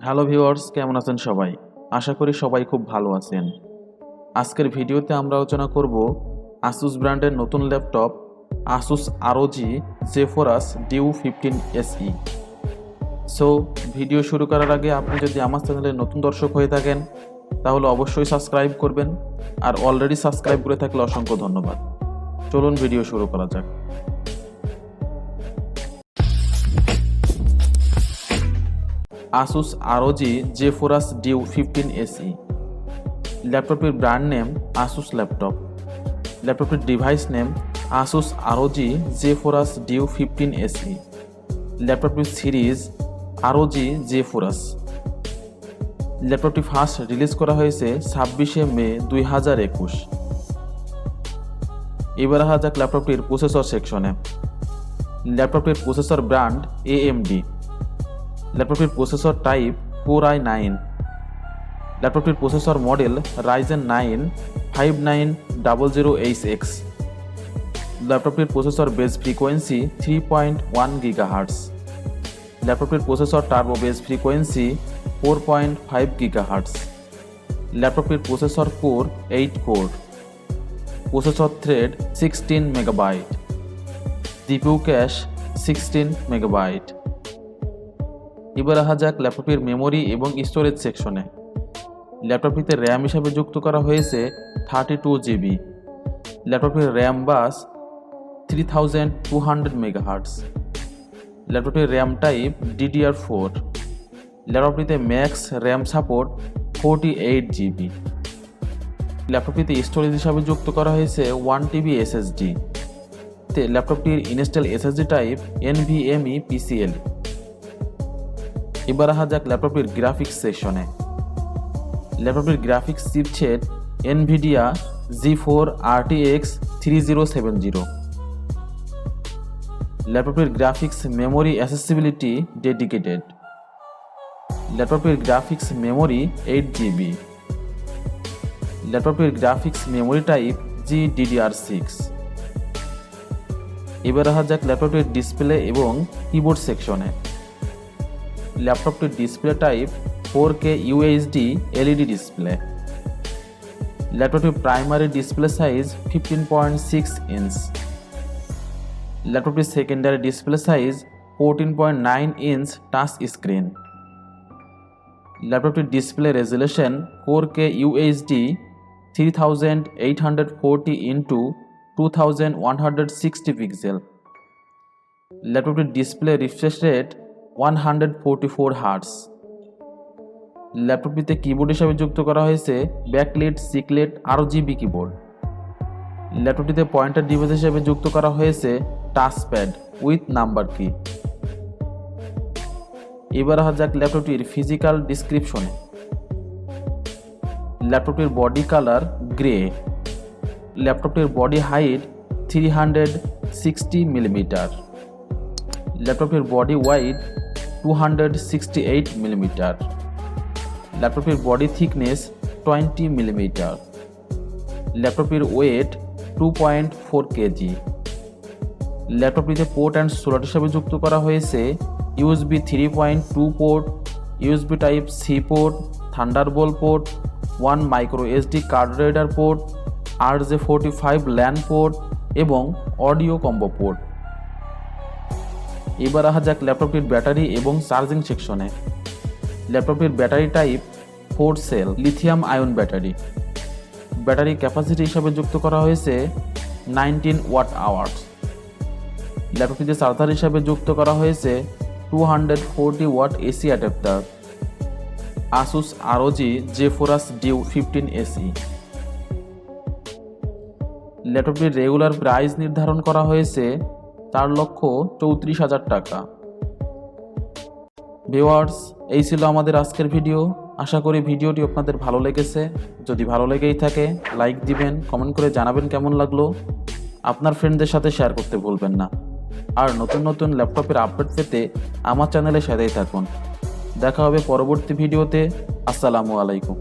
Hello viewers, কেমন আছেন সবাই? আশা করি সবাই খুব ভালো আছেন। আজকের ভিডিওতে আমরা আলোচনা করব Asus ব্র্যান্ডের নতুন laptop Asus ROG Zephyrus Duo 15 SE। So video শুরু করার আগে আপনি যদি আমার চ্যানেলের নতুন দর্শক হয়ে থাকেন তাহলে অবশ্যই সাবস্ক্রাইব করবেন, আর অলরেডি সাবস্ক্রাইব করে থাকলে অসংখ্য ধন্যবাদ। চলুন ভিডিও শুরু করা যাক। Asus ROG Zephyrus Duo 15 SE। ল্যাপটপটির ব্র্যান্ড নেম Asus ল্যাপটপ। ল্যাপটপটির device name Asus ROG Zephyrus Duo 15 SE। ল্যাপটপটির সিরিজ ROG Zephyrus। ল্যাপটপটি ফার্স্ট রিলিজ করা হয়েছে 26শে মে 2021। এবার আসা যাক ল্যাপটপটির প্রসেসর সেকশনে। ল্যাপটপটির প্রসেসর ব্র্যান্ড AMD। ল্যাপটপটির প্রসেসর টাইপ Core i9। ল্যাপটপটির প্রসেসর মডেল Ryzen 9 5900HX। ল্যাপটপটির প্রসেসর বেস ফ্রিকোয়েন্সি 3.1 GHz। ল্যাপটপটির processor turbo base frequency 4.5 GHz। ল্যাপটপটির processor core 8 core. Processor thread 16 MB। CPU cache 16 MB। এবার আসা যাক ল্যাপটপটির মেমোরি এবং স্টোরেজ সেকশনে। ল্যাপটপটিতে র্যাম হিসাবে যুক্ত করা হয়েছে 32 GB। ল্যাপটপটির র্যাম বাস 3200 MHz। ল্যাপটপটির র্যাম টাইপ DDR4। ল্যাপটপটিতে ম্যাক্স র্যাম সাপোর্ট 48 GB। ল্যাপটপটিতে স্টোরেজ হিসাবে যুক্ত করা হয়েছে 1 TB SSD। ল্যাপটপটির install SSD type NVMe PCL। এবার আসা যাক ল্যাপটপটির গ্রাফিক্স সেকশনে। ল্যাপটপটির graphics chipset NVIDIA G4 RTX 3070। ল্যাপটপটির গ্রাফিক্স মেমোরি অ্যাক্সেসিবিলিটি ডেডিকেটেড। ল্যাপটপটির গ্রাফিক্স মেমোরি 8 GB। ল্যাপটপটির গ্রাফিক্স মেমোরি টাইপ GDDR6। এবার আসা যাক ল্যাপটপটির ডিসপ্লে এবং কিবোর্ড সেকশনে। ল্যাপটপটির display type 4K UHD LED display. ল্যাপটপটির প্রাইমারি ডিসপ্লে সাইজ 15.6 ইঞ্চ। ল্যাপটপটির secondary display size 14.9 inch touch screen. ল্যাপটপটির display resolution 4K UHD 3840x2160 pixel. ল্যাপটপটির ডিসপ্লে রিফ্রেশ রেট 144 Hz। ল্যাপটপটিতে কিবোর্ড হিসাবে যুক্ত করা হয়েছে ব্যাকলিট সিকলেট RGB কিবোর্ড। ল্যাপটপটিতে পয়েন্টার ডিভাইস হিসাবে যুক্ত করা হয়েছে টাচপ্যাড উইথ নাম্বার কি। এবার আসা যাক ল্যাপটপটির ফিজিক্যাল ডিসক্রিপশনে। ল্যাপটপটির বডি কালার গ্রে। ল্যাপটপটির বডি হাইট 360 মিলিমিটার। ল্যাপটপটির বডি ওয়াইড 268 মিলিমিটার। ল্যাপটপটির বডি থিকনেস 20 মিলিমিটার। ল্যাপটপটির ওয়েট 2.4 kg। ল্যাপটপটিতে পোর্ট অ্যান্ড স্লট হিসাবে যুক্ত করা হয়েছে USB 3.2 port, USB type C port, Thunderbolt port, 1 micro SD card reader port, RJ45 LAN port এবং অডিও কম্বো পোর্ট। এবার আসা যাক ল্যাপটপটির ব্যাটারি এবং চার্জিং সেকশনে। ল্যাপটপটির battery type 4 sell lithium ion battery. Battery capacity হিসাবে যুক্ত করা হয়েছে 19 ওয়াট আওয়ার্স। ল্যাপটপটিতে চার্জার হিসাবে যুক্ত করা হয়েছে 240 watt AC adapter. Asus ROG Zephyrus Duo 15 SE। ল্যাপটপটির রেগুলার প্রাইস নির্ধারণ করা হয়েছে 4,34,000 টাকা। ভিউয়ার্স, এই ছিল আমাদের আজকের ভিডিও। আশা করি ভিডিওটি আপনাদের ভালো লেগেছে। যদি ভালো লেগেই থাকে লাইক দিবেন, কমেন্ট করে জানাবেন কেমন লাগলো। আপনার ফ্রেন্ডদের সাথে শেয়ার করতে ভুলবেন না। আর নতুন নতুন ল্যাপটপের আপডেট পেতে আমার চ্যানেলে সাথেই থাকুন। দেখা হবে পরবর্তী ভিডিওতে। আসসালামু আলাইকুম।